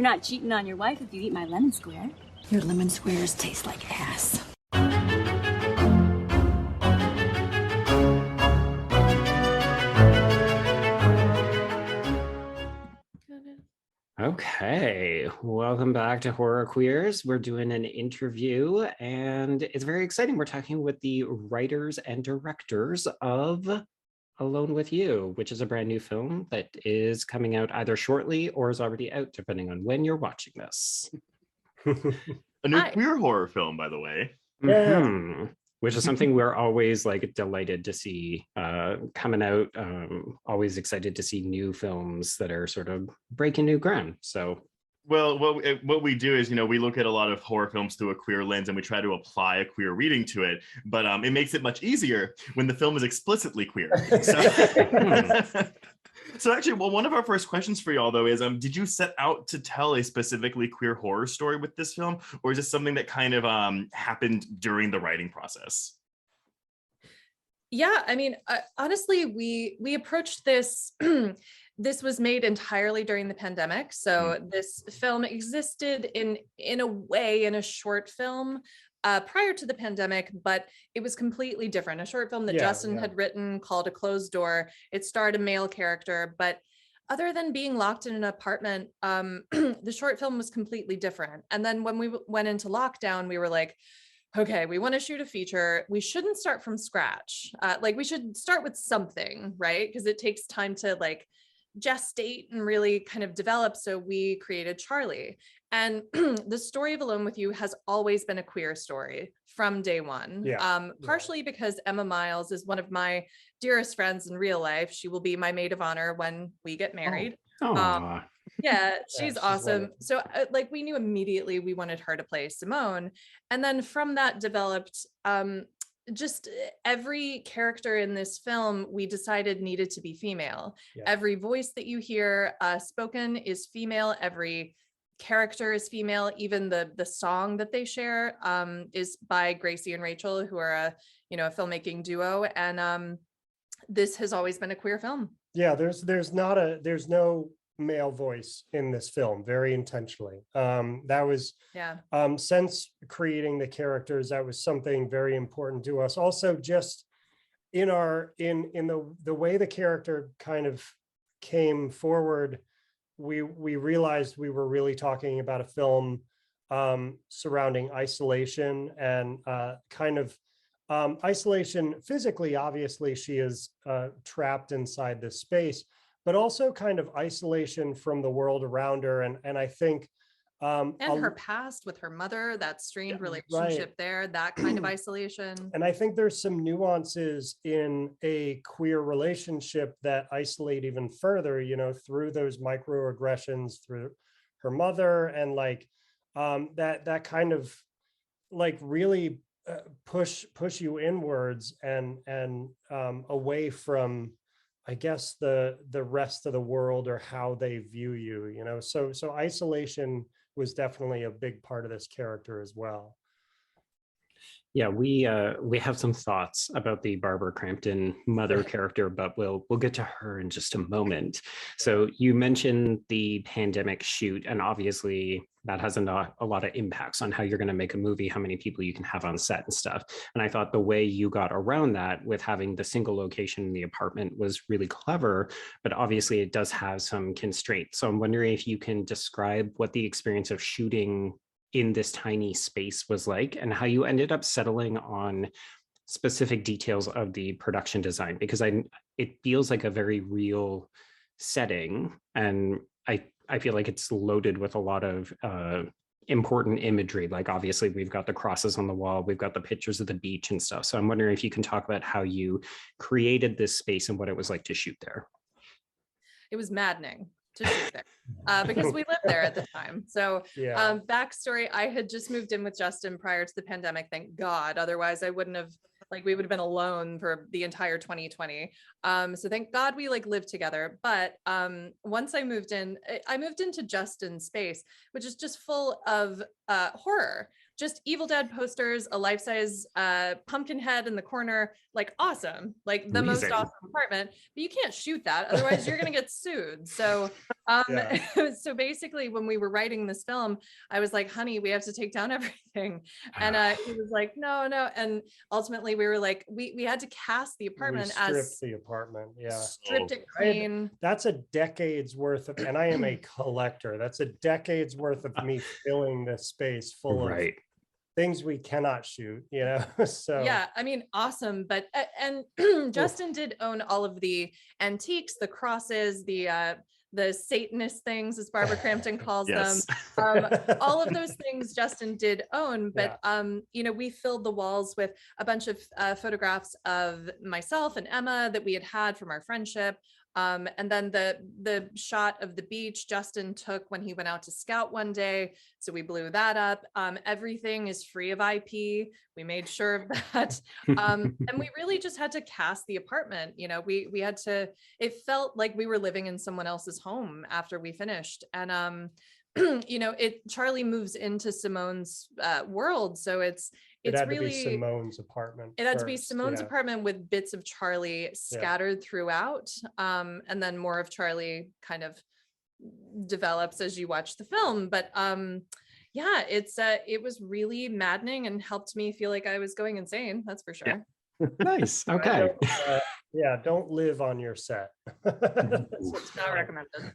You're not cheating on your wife if you eat my lemon square. Your lemon squares taste like ass. Okay, welcome back to Horror Queers. We're doing an interview and it's very exciting. We're talking with the writers and directors of Alone with You, which is a brand new film that is coming out either shortly or is already out, depending on when you're watching this. A new queer horror film, by the way. Mm-hmm. Which is something we're always like delighted to see coming out. Always excited to see new films that are sort of breaking new ground. So, well, what we do is, we look at a lot of horror films through a queer lens and we try to apply a queer reading to it. But it makes it much easier when the film is explicitly queer. So actually, one of our first questions for y'all, though, is did you set out to tell a specifically queer horror story with this film? Or is this something that kind of happened during the writing process? Yeah, I mean, honestly, we approached this. This was made entirely during the pandemic. So this film existed in a way in a short film prior to the pandemic, but it was completely different. A short film that Justin had written called A Closed Door. It starred a male character, but other than being locked in an apartment, the short film was completely different. And then when we went into lockdown, we were like, okay, we want to shoot a feature. We shouldn't start from scratch. We should start with something, right? Because it takes time to gestate and really kind of develop. So we created Charlie. And the story of Alone with You has always been a queer story from day one. Partially because Emma Miles is one of my dearest friends in real life. She will be my maid of honor when we get married. Yeah, she's awesome. Wonderful. So we knew immediately we wanted her to play Simone. And then from that developed just every character in this film we decided needed to be female. Every voice that you hear spoken is female. Every character is female. Even the song that they share is by Gracie and Rachel, who are a filmmaking duo. And this has always been a queer film. Yeah, there's no male voice in this film, very intentionally. That was since creating the characters, that was something very important to us. Also, just in the way the character kind of came forward, we realized we were really talking about a film surrounding isolation and isolation physically. Obviously, she is trapped inside this space, but also kind of isolation from the world around her. And I think and her past with her mother, that strained relationship there, that kind of isolation. And I think there's some nuances in a queer relationship that isolate even further, through those microaggressions through her mother, and that kind of really push you inwards and away from, I guess, the rest of the world or how they view you, so isolation was definitely a big part of this character as well. Yeah, we have some thoughts about the Barbara Crampton mother character, but we'll get to her in just a moment. So you mentioned the pandemic shoot, and obviously that has a lot of impacts on how you're going to make a movie, how many people you can have on set and stuff. And I thought the way you got around that with having the single location in the apartment was really clever, but obviously it does have some constraints. So I'm wondering if you can describe what the experience of shooting in this tiny space was like, and how you ended up settling on specific details of the production design, because it feels like a very real setting, and I feel like it's loaded with a lot of important imagery. Like obviously we've got the crosses on the wall, we've got the pictures of the beach and stuff. So I'm wondering if you can talk about how you created this space and what it was like to shoot there. It was maddening to shoot there because we lived there at the time. So backstory, I had just moved in with Justin prior to the pandemic, thank God. Otherwise I wouldn't have, we would have been alone for the entire 2020. So thank God we lived together. But once I moved into Justin's space, which is just full of horror. Just Evil Dead posters, a life-size pumpkin head in the corner, awesome, the most awesome apartment, but you can't shoot that, otherwise you're gonna get sued. So Yeah. So basically when we were writing this film, I was like, honey, we have to take down everything. And he was like, no. And ultimately we were like, we had to cast the We apartment stripped as the apartment. Yeah. stripped it I had- clean. That's a decade's worth of, and I am a collector. That's a decade's worth of me filling this space full of Right. things we cannot shoot, you know? So Yeah, I mean, awesome. But and Justin did own all of the antiques, the crosses, the Satanist things, as Barbara Crampton calls Yes. them. All of those things Justin did own, but Yeah. we filled the walls with a bunch of photographs of myself and Emma that we had from our friendship. And then the shot of the beach Justin took when he went out to scout one day. So we blew that up. Everything is free of IP. We made sure of that. And we really just had to cast the apartment. We had to, it felt like we were living in someone else's home after we finished. And Charlie moves into Simone's world. So it it's had really to be Simone's apartment. it had to be first, Simone's yeah. apartment with bits of Charlie scattered throughout. And then more of Charlie kind of develops as you watch the film. But yeah, it was really maddening and helped me feel like I was going insane. That's for sure. Nice. I Okay. don't live on your set. It's not recommended.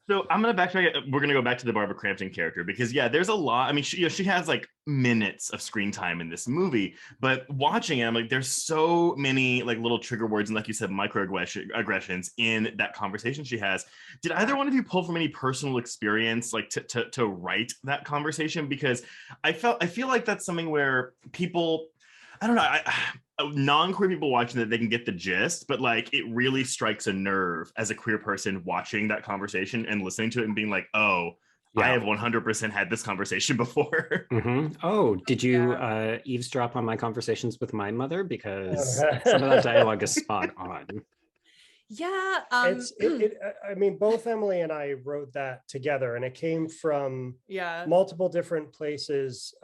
So I'm gonna backtrack. We're gonna go back to the Barbara Crampton character because there's a lot. I mean, she has like minutes of screen time in this movie, but watching it, I'm like, there's so many like little trigger words and, like you said, microaggressions in that conversation she has. Did either one of you pull from any personal experience, like to write that conversation? Because I feel like that's something where people, I don't know, non-queer people watching that, they can get the gist, but like it really strikes a nerve as a queer person watching that conversation and listening to it and being like, oh, I have 100% had this conversation before. Oh, did you eavesdrop on my conversations with my mother? Because some of that dialogue is spot on. Yeah. I mean, both Emily and I wrote that together, and it came from multiple different places.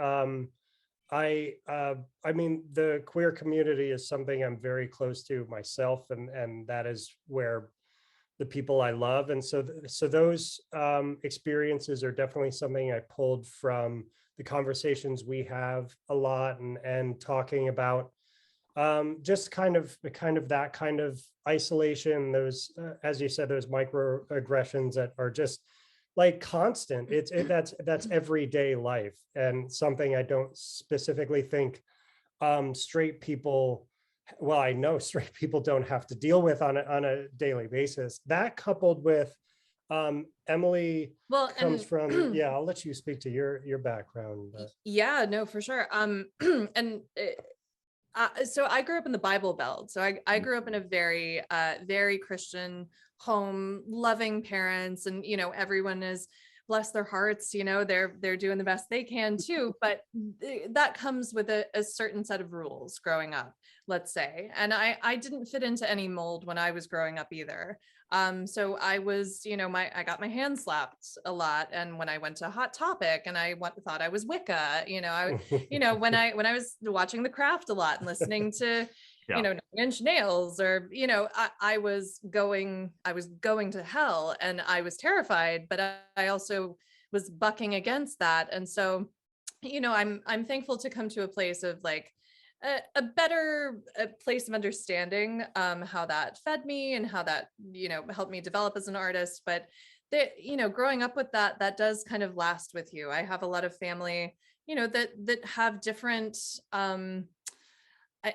I mean, the queer community is something I'm very close to myself, and that is where the people I love. And so those experiences are definitely something I pulled from the conversations we have a lot, and talking about just kind of that kind of isolation, those, as you said, those microaggressions that are just like constant. That's everyday life, and something I don't specifically think straight people, well, I know straight people don't have to deal with on a daily basis. That coupled with Emily comes from, I'll let you speak to your background. Yeah, no, for sure. So I grew up in the Bible Belt. So I grew up in a very, very Christian home, loving parents, and everyone is, bless their hearts, they're doing the best they can too. But that comes with a certain set of rules growing up, let's say. And I didn't fit into any mold when I was growing up either. So I was, I got my hand slapped a lot. And when I went to Hot Topic and I thought I was Wicca, when I was watching The Craft a lot and listening to, Nine Inch Nails, or, I was going to hell, and I was terrified, but I also was bucking against that. And so, I'm thankful to come to a place of like, a better place of understanding how that fed me and how that helped me develop as an artist. But growing up with that does kind of last with you. I have a lot of family that have different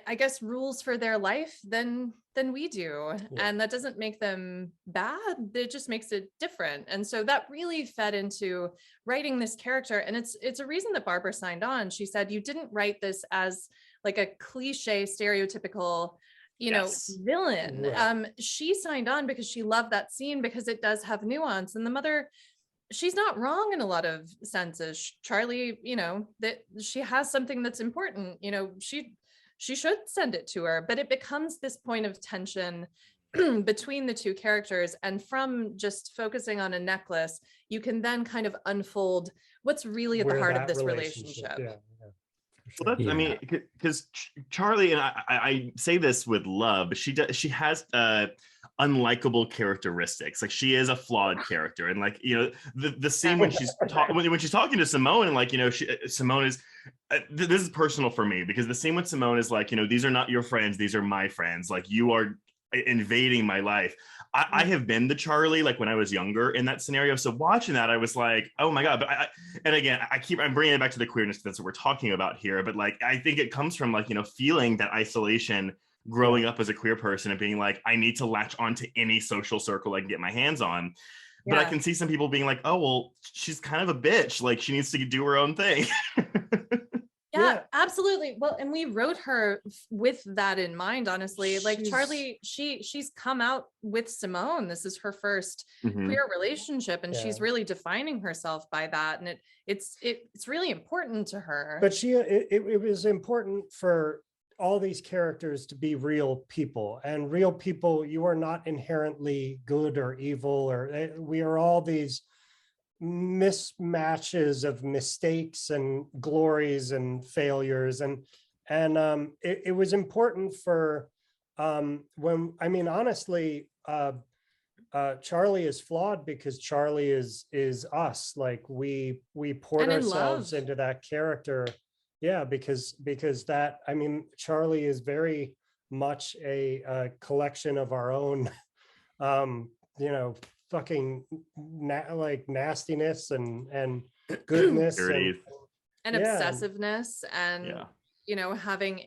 I guess rules for their life than we do. And that doesn't make them bad, it just makes it different. And so that really fed into writing this character. And it's a reason that Barbara signed on. She said, you didn't write this as like a cliche stereotypical villain. Right. She signed on because she loved that scene, because it does have nuance, and the mother, she's not wrong in a lot of senses. Charlie, that she has something that's important, she should send it to her, but it becomes this point of tension between the two characters. And from just focusing on a necklace, you can then kind of unfold what's really at the heart of this relationship. Well, that's, I mean, because Charlie, and I say this with love, but she has a unlikable characteristics. Like she is a flawed character, and like, you know, the scene when she's when she's talking to Simone, and like, you know, Simone is this is personal for me, because the scene with Simone is like, you know, these are not your friends, these are my friends, like you are invading my life. I have been the Charlie, like when I was younger in that scenario. So watching that, I was like, oh my God. But and again, I'm bringing it back to the queerness. That's what we're talking about here. But like, I think it comes from like, you know, feeling that isolation growing up as a queer person and being like, I need to latch onto any social circle I can get my hands on. But I can see some people being like, oh, well, she's kind of a bitch. Like she needs to do her own thing. Yeah, absolutely. Well, and we wrote her with that in mind, honestly. Like Charlie, she's come out with Simone. This is her first queer relationship, and she's really defining herself by that. And it's really important to her. But it was important for all these characters to be real people, and real people, you are not inherently good or evil, or we are all these mismatches of mistakes and glories and failures, and it was important for when, I mean, honestly, Charlie is flawed because Charlie is us. Like we poured ourselves into that character. Yeah, because that, I mean, Charlie is very much a collection of our own you know, fucking like nastiness and goodness and obsessiveness, and you know, having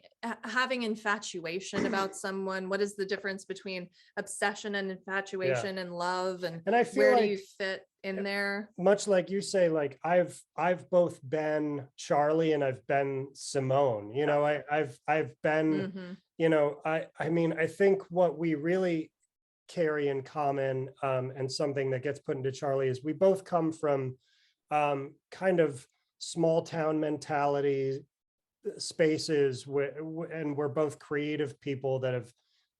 infatuation about someone. What is the difference between obsession and infatuation and love, and I feel where do you fit in there? Much like you say, like I've both been Charlie and I've been Simone, you know. I've been you know, I mean, I think what we really carry in common, and something that gets put into Charlie, is we both come from kind of small town mentality spaces and we're both creative people that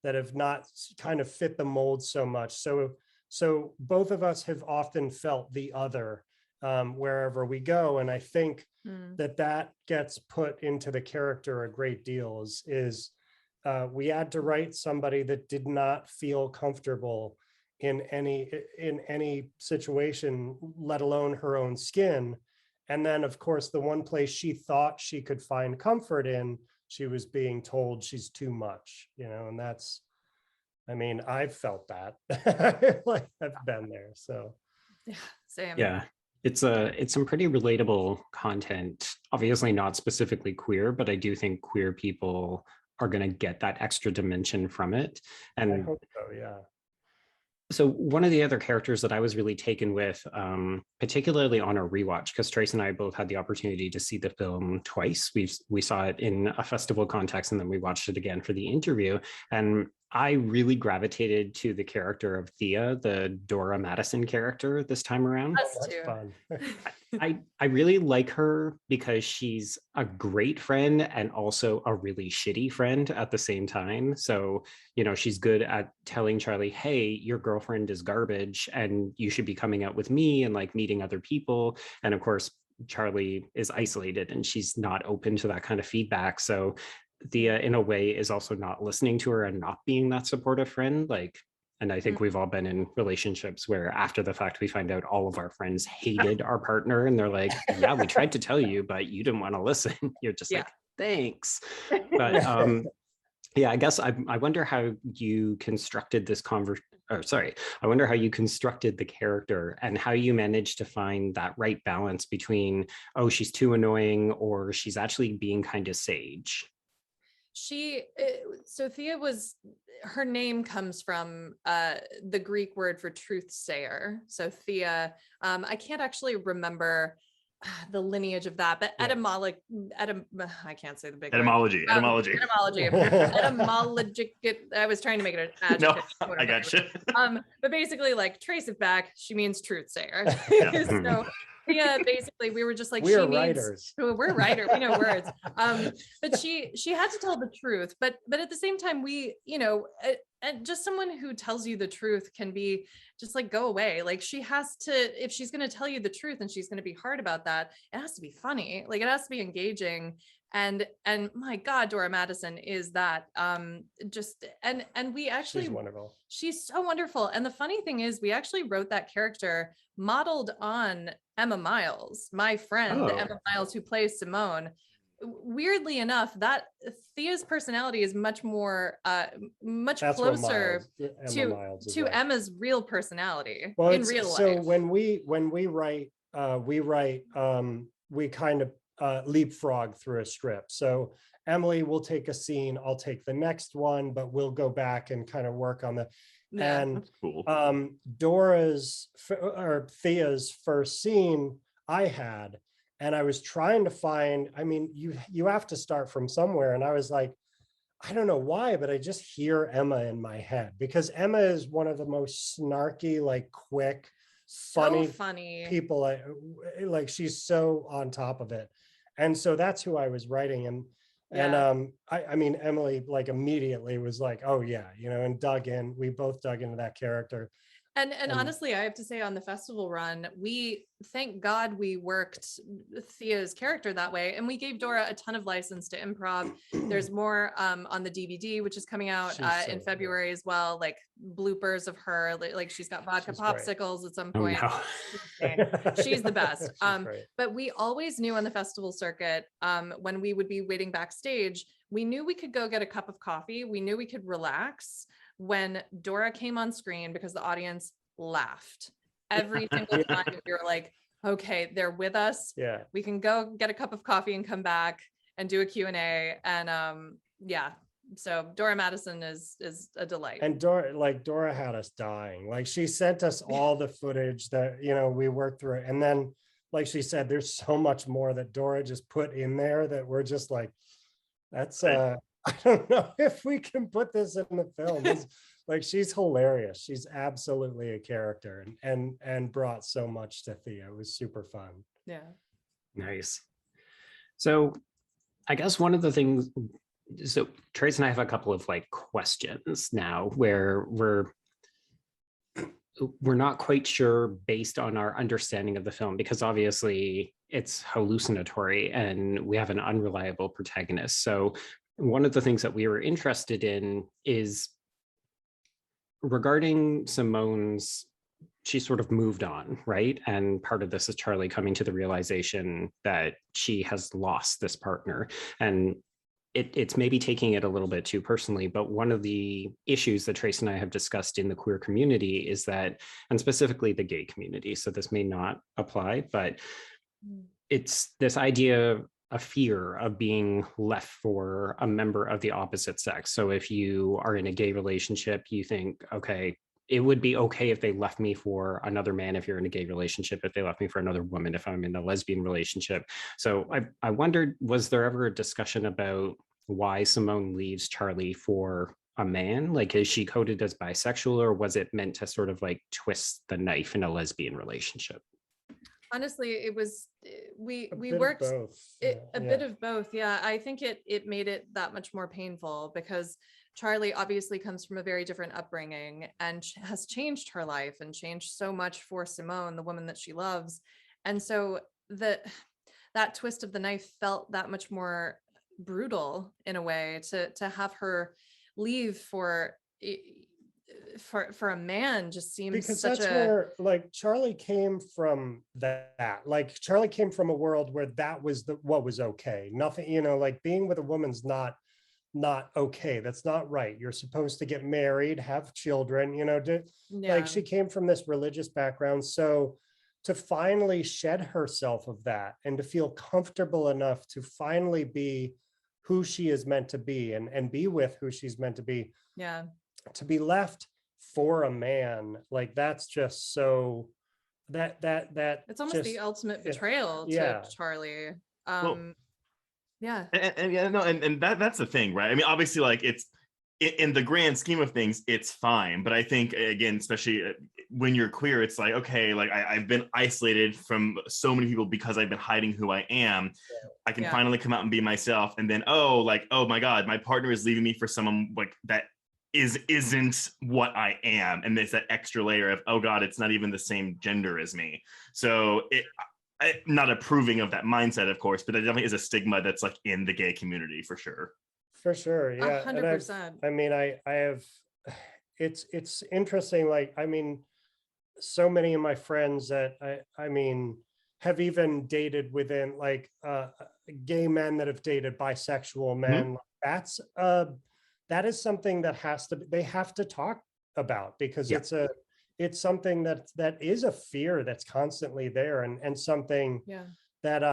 have not kind of fit the mold so much. So both of us have often felt the other wherever we go. And I think that gets put into the character a great deal, is we had to write somebody that did not feel comfortable in any situation, let alone her own skin. And then, of course, the one place she thought she could find comfort in, she was being told she's too much, you know. And that's, I mean, I've felt that. Like I've been there. So yeah, same. Yeah. It's some pretty relatable content, obviously not specifically queer, but I do think queer people are going to get that extra dimension from it. And I hope so, yeah. So one of the other characters that I was really taken with, particularly on a rewatch, because Trace and I both had the opportunity to see the film twice. We saw it in a festival context, and then we watched it again for the interview. And I really gravitated to the character of Thea, the Dora Madison character this time around. Us too. Fun. I really like her because she's a great friend and also a really shitty friend at the same time. So, you know, she's good at telling Charlie, hey, your girlfriend is garbage and you should be coming out with me and like meeting other people. And of course, Charlie is isolated and she's not open to that kind of feedback. So Thea, in a way, is also not listening to her and not being that supportive friend. Like, and I think we've all been in relationships where after the fact, we find out all of our friends hated our partner and they're like, yeah, we tried to tell you, but you didn't want to listen. You're just like, thanks. But yeah, I guess I wonder how you constructed this I wonder how you constructed the character and how you managed to find that right balance between, oh, she's too annoying or she's actually being kind of sage. Thea her name comes from the Greek word for truth sayer. So Thea, I can't actually remember the lineage of that, but I can't say the big etymology. Etymology. I was trying to make it an adjective. No, I got you. But basically, like, trace it back, she means truth sayer. So yeah, basically we were just like, we're writers. We're writers, we know words. But she had to tell the truth, but at the same time, we, you know, and just someone who tells you the truth can be just like, go away. Like, she has to, if she's going to tell you the truth and she's going to be hard about that, it has to be funny. Like, it has to be engaging. And my God, Dora Madison is that just and we actually She's wonderful. She's so wonderful. And the funny thing is, we actually wrote that character modeled on Emma Miles, my friend Oh. Emma Miles, who plays Simone. Weirdly enough, that Thea's personality is much more much That's what closer Emma Miles is to like. Emma's real personality Well, in real so life. when we write, we kind of leapfrog through a script. So Emily will take a scene, I'll take the next one, but we'll go back and kind of work on the. Yeah. And That's cool. Thea's first scene I had, and I was trying to find, I mean, you have to start from somewhere. And I was like, I don't know why, but I just hear Emma in my head, because Emma is one of the most snarky, like quick, So funny. people. Like she's so on top of it. And so that's who I was writing. And I mean, Emily like immediately was like, oh yeah, and dug in. We both dug into that character. And honestly, I have to say, on the festival run, we thank God we worked Thea's character that way, and we gave Dora a ton of license to improv. There's more on the DVD, which is coming out in February as well, like bloopers of her, like she's got vodka popsicles at some point. Oh, no. She's the best. Great. But we always knew on the festival circuit, when we would be waiting backstage, we knew we could go get a cup of coffee. We knew we could relax when Dora came on screen, because the audience laughed every single time. We were like, okay, they're with us. Yeah. We can go get a cup of coffee and come back and do a Q&A. And yeah, so Dora Madison is a delight. And Dora had us dying. Like she sent us all the footage that, we worked through. And then, like she said, there's so much more that Dora just put in there that we're just like, that's I don't know if we can put this in the film. Like she's hilarious. She's absolutely a character, and brought so much to Thea. It was super fun. Yeah. Nice. So I guess one of the things, so Trace and I have a couple of like questions now where we're not quite sure based on our understanding of the film, because obviously it's hallucinatory and we have an unreliable protagonist. So one of the things that we were interested in is regarding Simone's, she sort of moved on, right? And part of this is Charlie coming to the realization that she has lost this partner. And it's maybe taking it a little bit too personally, but one of the issues that Trace and I have discussed in the queer community is that, and specifically the gay community, so this may not apply, but it's this idea, a fear of being left for a member of the opposite sex. So if you are in a gay relationship, you think, okay, it would be okay if they left me for another man if you're in a gay relationship, if they left me for another woman if I'm in a lesbian relationship. So I wondered, was there ever a discussion about why Simone leaves Charlie for a man? Like, is she coded as bisexual, or was it meant to sort of like twist the knife in a lesbian relationship? Honestly, it was, we bit worked of both. a bit of both. Yeah. I think it made it that much more painful, because Charlie obviously comes from a very different upbringing and has changed her life and changed so much for Simone, the woman that she loves. And so that twist of the knife felt that much more brutal in a way, to have her leave for a man just seems because such that's where like Charlie came from. That like Charlie came from a world where that was what was okay. Nothing, like being with a woman's not okay. That's not right. You're supposed to get married, have children, like she came from this religious background. So to finally shed herself of that and to feel comfortable enough to finally be who she is meant to be and be with who she's meant to be, to be left for a man, like that's just so that it's almost just, the ultimate betrayal yeah. to Charlie. Yeah. And that's the thing, right? I mean, obviously, like it's in the grand scheme of things, it's fine. But I think, again, especially when you're queer, it's like, okay, like I've been isolated from so many people because I've been hiding who I am. I can finally come out and be myself. And then, oh my God, my partner is leaving me for someone like that isn't what I am. And there's that extra layer of, oh God, it's not even the same gender as me. So not approving of that mindset, of course, but there definitely is a stigma that's like in the gay community for sure. For sure, yeah. 100%. I mean, I have, it's interesting. Like, I mean, so many of my friends that I mean, have even dated within like gay men that have dated bisexual men. That's that is something that they have to talk about, because it's something that is a fear that's constantly there, and something that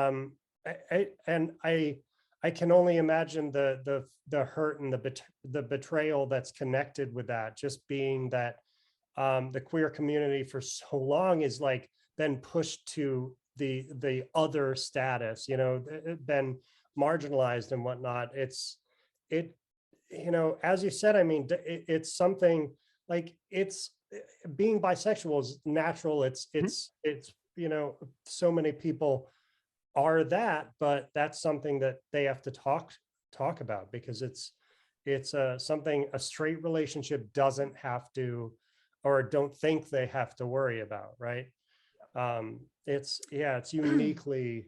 I can only imagine the hurt and the betrayal that's connected with that, just being that the queer community for so long is like been pushed to the other status, you know, been marginalized and whatnot. You know, as you said, I mean, it's something like being bisexual is natural. It's you know, so many people are that, but that's something that they have to talk about, because it's something a straight relationship doesn't have to, or don't think they have to worry about, right? It's uniquely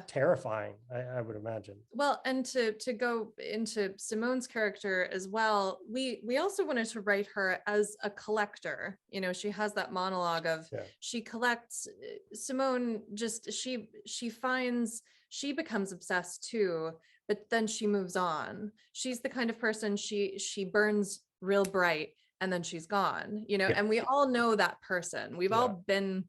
terrifying, I would imagine. Well, and to go into Simone's character as well, we also wanted to write her as a collector. You know, she has that monologue of she collects. Simone just she finds, she becomes obsessed too, but then she moves on. She's the kind of person, she burns real bright and then she's gone, you know. And we all know that person. We've all been,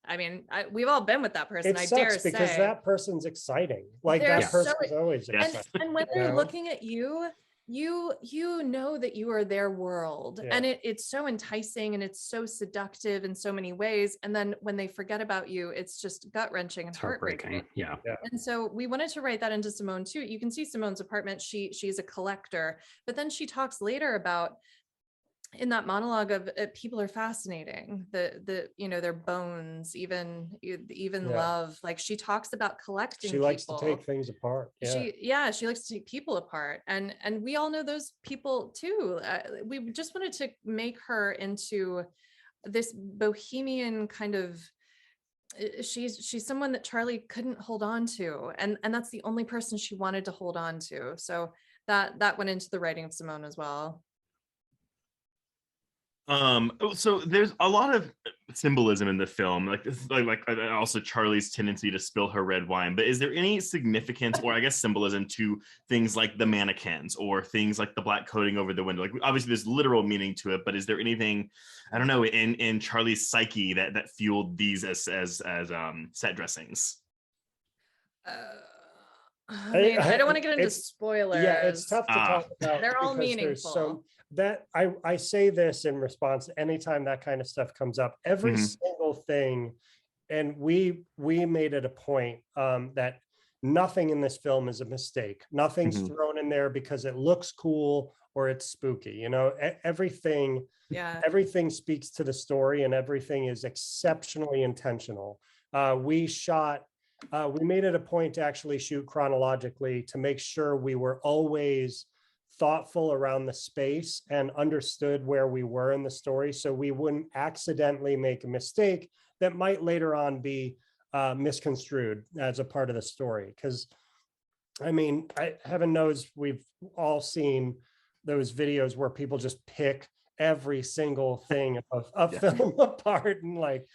I mean, we've all been with that person. It sucks because that person's exciting. Like that person's always exciting. And when they're looking at you, you know that you are their world, and it's so enticing and it's so seductive in so many ways. And then when they forget about you, it's just gut wrenching and heartbreaking. Yeah. And so we wanted to write that into Simone too. You can see Simone's apartment. She's a collector, but then she talks later about, in that monologue, of people are fascinating, the you know, their bones, even love. Like, she talks about collecting. She likes to take things apart. She likes to take people apart, and we all know those people too. We just wanted to make her into this bohemian kind of, she's someone that Charlie couldn't hold on to, and that's the only person she wanted to hold on to. So that went into the writing of Simone as well. So there's a lot of symbolism in the film, like also Charlie's tendency to spill her red wine, but is there any significance, or I guess symbolism, to things like the mannequins or things like the black coating over the window? Like, obviously there's literal meaning to it, but is there anything, I don't know, in Charlie's psyche that fueled these as set dressings? I don't want to get into spoilers. Yeah, it's tough to talk about. They're all meaningful. So that I say this in response anytime that kind of stuff comes up. Every single thing, and we made it a point that nothing in this film is a mistake. Nothing's thrown in there because it looks cool or it's spooky. You know, everything speaks to the story, and everything is exceptionally intentional. We made it a point to actually shoot chronologically to make sure we were always thoughtful around the space and understood where we were in the story, so we wouldn't accidentally make a mistake that might later on be misconstrued as a part of the story. Because I mean, heaven knows we've all seen those videos where people just pick every single thing of a film apart, and like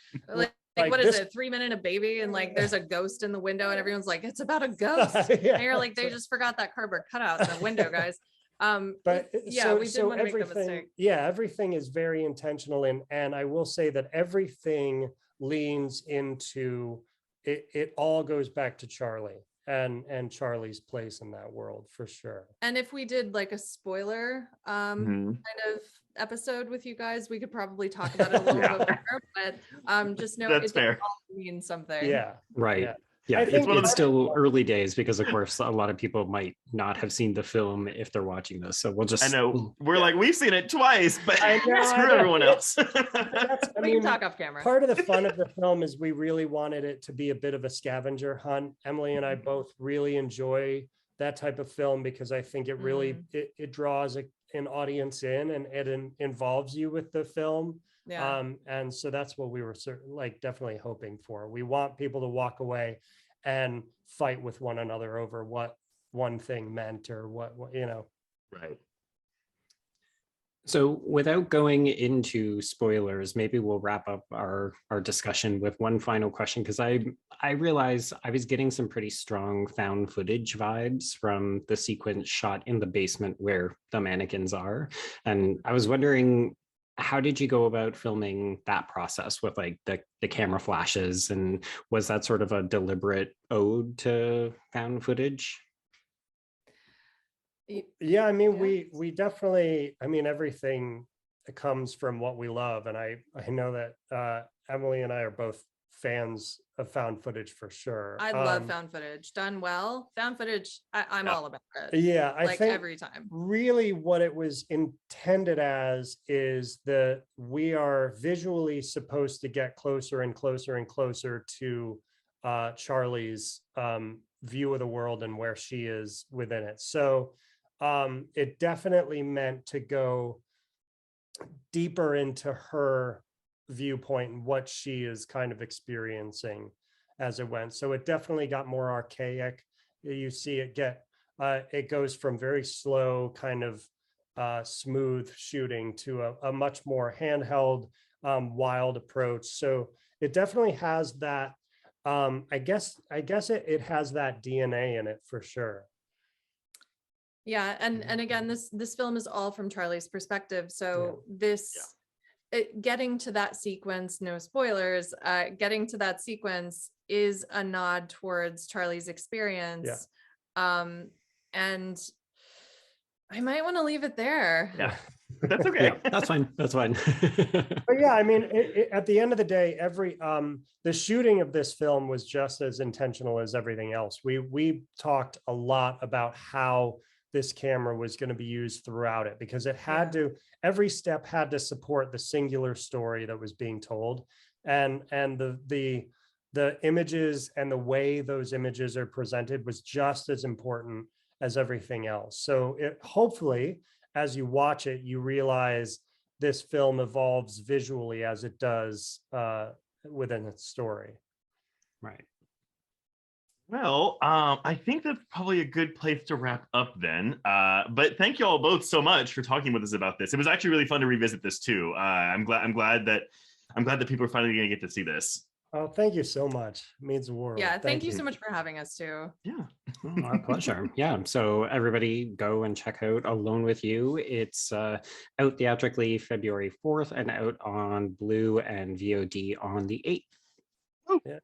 what is it, 3 Men and a Baby, and like there's a ghost in the window and everyone's like, it's about a ghost. And you're like, they just forgot that cardboard cutout in the window, guys. But we didn't want to make the mistake. Everything is very intentional, and I will say that everything leans into it. It all goes back to Charlie and Charlie's place in that world, for sure. And if we did like a spoiler kind of episode with you guys, we could probably talk about it a little bit more, but just know it all means something. Yeah, it's still early days, because of course a lot of people might not have seen the film if they're watching this. So we'll just, I know we're like, we've seen it twice, but screw everyone else. We can talk off camera. Part of the fun of the film is we really wanted it to be a bit of a scavenger hunt. Emily and I both really enjoy that type of film, because I think it really it draws an audience in, and it involves you with the film. Yeah. And so that's what we were like definitely hoping for. We want people to walk away and fight with one another over what one thing meant, or what you know. Right. So without going into spoilers, maybe we'll wrap up our discussion with one final question, because I realized I was getting some pretty strong found footage vibes from the sequence shot in the basement where the mannequins are. And I was wondering, how did you go about filming that process with like the camera flashes? And was that sort of a deliberate ode to found footage? Yeah, I mean, we definitely, I mean, everything comes from what we love. And I know that Emily and I are both fans of found footage for sure. I love found footage done well. Found footage, I'm all about it. Yeah, I like think every time. Really what it was intended as is that we are visually supposed to get closer and closer and closer to Charlie's view of the world and where she is within it. So it definitely meant to go deeper into her viewpoint and what she is kind of experiencing as it went. So it definitely got more archaic. You see it it goes from very slow kind of smooth shooting to a much more handheld, wild approach. So it definitely has that. I guess it has that DNA in it for sure. Yeah, and again, this film is all from Charlie's perspective. So getting to that sequence, no spoilers, getting to that sequence is a nod towards Charlie's experience. And I might want to leave it there. Yeah, that's okay. Yeah, that's fine. That's fine. But yeah, I mean, at the end of the day, the shooting of this film was just as intentional as everything else. We talked a lot about how this camera was going to be used throughout it, because it had to, every step had to support the singular story that was being told, and the images and the way those images are presented was just as important as everything else. So hopefully, as you watch it, you realize this film evolves visually as it does within its story. Right. Well, I think that's probably a good place to wrap up then. But thank you all both so much for talking with us about this. It was actually really fun to revisit this too. I'm glad that people are finally going to get to see this. Oh, thank you so much. It means the world. Yeah, thank you so much for having us too. Yeah. Oh, our pleasure. Yeah. So everybody go and check out Alone with You. It's out theatrically February 4th and out on Blue and VOD on the 8th. Oh. Yeah.